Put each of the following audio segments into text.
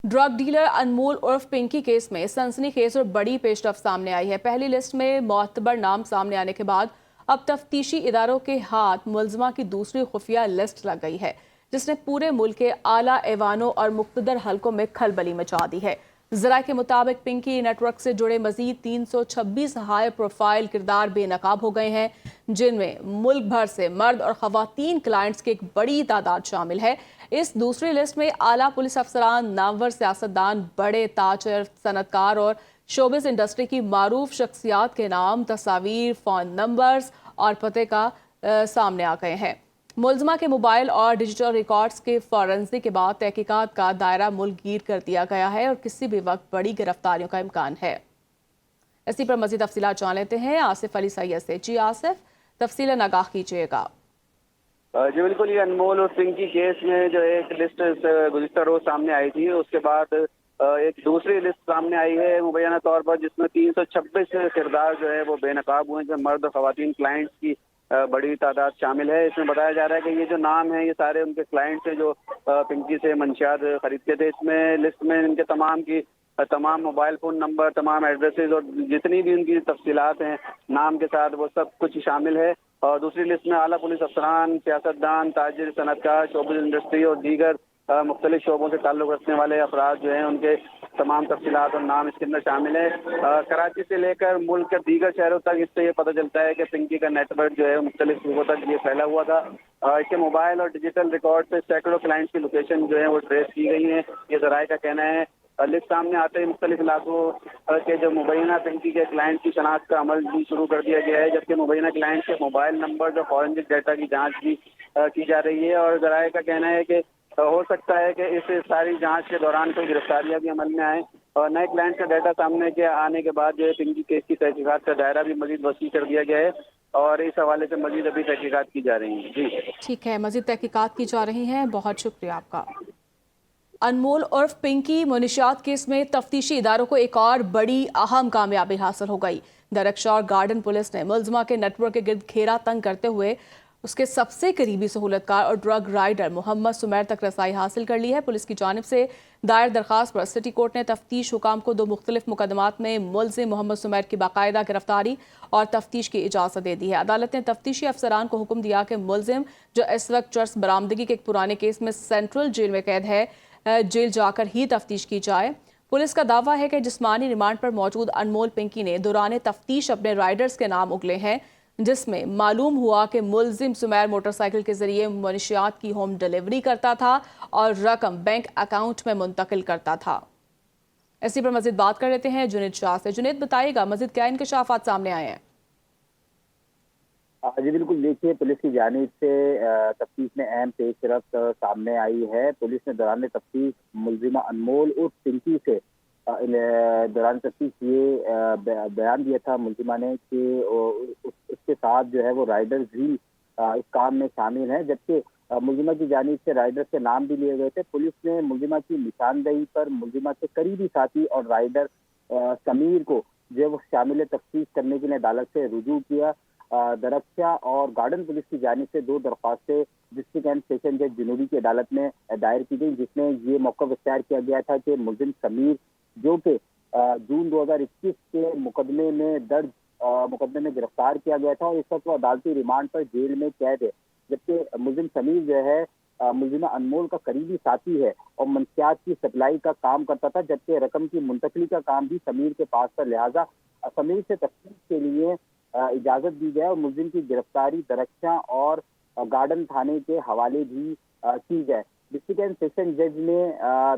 Drug dealer अनमोल उर्फ Pinky case में सनसनीखेज और बड़ी पेशरफ्त सामने आई है। पहली लिस्ट में मोतबर नाम सामने आने के बाद अब तफ्तीशी इदारों के हाथ मुलजमा की दूसरी खुफिया लिस्ट लग गई है, जिसने पूरे मुल्क के आला ऐवानों और मुख्तदर हलकों में खलबली मचा दी है। ज़राए के मुताबिक पिंकी नेटवर्क से जुड़े मजीद 326 हाई प्रोफाइल किरदार बेनकाब हो गए हैं, जिनमें मुल्क भर से मर्द और खवातीन क्लाइंट्स की एक बड़ी तादाद शामिल है। इस दूसरी लिस्ट में आला पुलिस अफसरान, नामवर सियासतदान, बड़े ताजर, सनतकार और शोबिस इंडस्ट्री की मारूफ शख्सियात के नाम, तस्वीर, फ़ोन नंबर्स और पते का सामने आ गए हैं। मुलजमा के मोबाइल और डिजिटल रिकॉर्ड्स के फॉरेंसिक के बाद तहकीकात का दायरा मुल्क गिर कर दिया गया है और किसी भी वक्त बड़ी गिरफ्तारियों का इम्कान है। इसी पर मजीद तफसीलात जान लेते हैं आसिफ अली सैयद से। जी आसिफ, तफसीलन आगाह कीजिएगा। जी बिल्कुल, ये अनमोल और पिंकी केस में जो एक लिस्ट गुज़िश्ता रोज सामने आई थी, उसके बाद एक दूसरी लिस्ट सामने आई है मुबैना तौर पर, जिसमें 326 किरदार जो है वो बेनकाब हुए, जिसमें मर्द और खवातीन क्लाइंट्स की बड़ी तादाद शामिल है। इसमें बताया जा रहा है कि ये जो नाम है ये सारे उनके क्लाइंट्स हैं जो पिंकी से मंशियात खरीदते थे। इसमें लिस्ट में इनके तमाम मोबाइल फ़ोन नंबर, तमाम एड्रेसेस और जितनी भी उनकी तफसीलात हैं नाम के साथ, वो सब कुछ शामिल है। और दूसरी लिस्ट में आला पुलिस अफसरान, सियासतदान, ताजिर, सनतकार, शोबिस इंडस्ट्री और दीगर मुख्तलिफ शोबों से ताल्लुक़ रखने वाले अफराद जो हैं उनके तमाम तफसीलात और नाम इसके अंदर शामिल है। कराची से लेकर मुल्क के दीगर शहरों तक इससे ये पता चलता है कि पिंकी का नेटवर्क जो है मुख्तलिफ सूबों तक ये फैला हुआ था। इसके मोबाइल और डिजिटल रिकॉर्ड से सैकड़ों क्लाइंट्स की लोकेशन जो है वो ट्रेस की गई है, ये ज़राए का कहना है। लिस्ट सामने आते ही मुख्तलिफ इलाकों के जो मुबैना पिंकी के क्लाइंट की शनाख्त का अमल भी शुरू कर दिया गया है, जबकि मुबैना क्लाइंट के मोबाइल नंबर और फॉरेंसिक डाटा की जांच भी की जा रही है। और ज़राए का कहना है कि हो सकता है कि इस सारी जांच के दौरान कोई गिरफ्तारियां भी अमल में आए और नए क्लाइंट का डाटा सामने के आने के बाद जो है पिंकी केस की तहकीकात का दायरा भी मजीद वसी कर दिया गया है और इस हवाले से मजीद अभी तहकीकात की जा रही है। जी ठीक है, मजीद तहकीकात की जा रही हैं। बहुत शुक्रिया आपका। अनमोल उर्फ पिंकी मुनशियात केस में तफ्तीशी इदारों को एक और बड़ी अहम कामयाबी हासिल हो गई। दरख्शार गार्डन पुलिस ने मुलजमा के नेटवर्क के गिर्द घेरा तंग करते हुए उसके सबसे करीबी सहूलतकार और ड्रग राइडर मोहम्मद सुमैर तक रसाई हासिल कर ली है। पुलिस की जानिब से दायर दरखास्त पर सिटी कोर्ट ने तफ्तीश हुकाम को 2 मुख्तलिफ मुकदमात में मुलजिम मोहम्मद सुमैर की बाकायदा गिरफ्तारी और तफ्तीश की इजाज़त दे दी है। अदालत ने तफ्तीशी अफसरान को हुक्म दिया कि मुलजिम, जो इस वक्त चर्स बरामदगी के एक पुराने केस में सेंट्रल जेल में कैद है, जेल जाकर ही तफ्तीश की जाए। पुलिस का दावा है कि जिस्मानी रिमांड पर मौजूद अनमोल पिंकी ने दौरान तफ्तीश अपने राइडर्स के नाम उगले हैं, जिसमें मालूम हुआ कि मुलजिम सुमैर मोटरसाइकिल के जरिए मुनशियात की होम डिलीवरी करता था और रकम बैंक अकाउंट में मुंतकिल करता था। इसी पर मजीद बात कर लेते हैं जुनेद शाह से। जुनेद, बताइएगा मजीद क्या इंकशाफात सामने आए हैं? जी बिल्कुल, देखिए, पुलिस की जानिब से तफ्तीश में अहम पेशरफ्त सामने आई है। पुलिस ने दौरान तफ्तीश मुलजिमा अनमोल उर्फ पिंकी से दौरान तफ्तीश ये बयान दिया था मुलजिमा ने कि उसके साथ जो है वो राइडर्स भी इस काम में शामिल हैं, जबकि मुलजिमा की जानिब से राइडर्स के नाम भी लिए गए थे। पुलिस ने मुलजिमा की निशानदेही पर मुलजिमा के करीबी साथी और राइडर समीर को जो है वो शामिल तफ्तीश करने के लिए अदालत से रुजू किया। दरख्शा और गार्डन पुलिस की जानिब से 2 दरख्वास्तें डिस्ट्रिक्ट एंड सेशन जज जनूबी की अदालत में दायर की गई, जिसमें ये मौक़िफ़ इख्तियार किया गया था कि मुलजिम समीर, जो कि जून 2021 के मुकदमे में गिरफ्तार किया गया था और इस वक्त वो अदालती रिमांड पर जेल में कैद है, जबकि मुलजिम समीर जो है मुलजिमा अनमोल का करीबी साथी है और मंशियात की सप्लाई का काम करता था, जबकि रकम की मुंतकली का काम भी समीर के पास था। लिहाजा समीर से तफ्तीश के लिए इजाजत दी जाए और मुलजिम की गिरफ्तारी दरख्शा और गार्डन थाने के हवाले भी की जाए। डिस्ट्रिक्ट एंड सेशन जज ने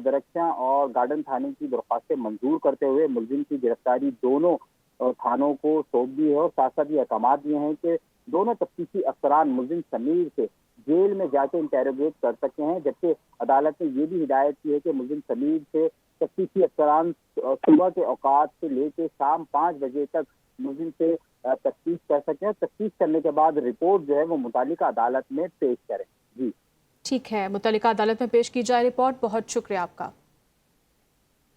दरख्शा और गार्डन थाने की दरख्वास्तें मंजूर करते हुए मुलजिम की गिरफ्तारी दोनों थानों को सौंप दी है और साथ साथ ये अहकाम दिए हैं कि दोनों तफ्तीशी अफसरान मुलजिम समीर से जेल में जाके इंटेरोगेट कर सकते हैं, जबकि अदालत ने यह भी हिदायत की है कि मुलजिम समीर से तफ्तीशी अफसरान सुबह के औकात से लेकर शाम 5 बजे तक मुलजिम से तफ्तीश कर सकते हैं। तफ्तीश करने के बाद रिपोर्ट जो है वो मुतालिका अदालत में पेश करें। जी ठीक है, मुतालिका अदालत में पेश की जाए रिपोर्ट। बहुत शुक्रिया आपका।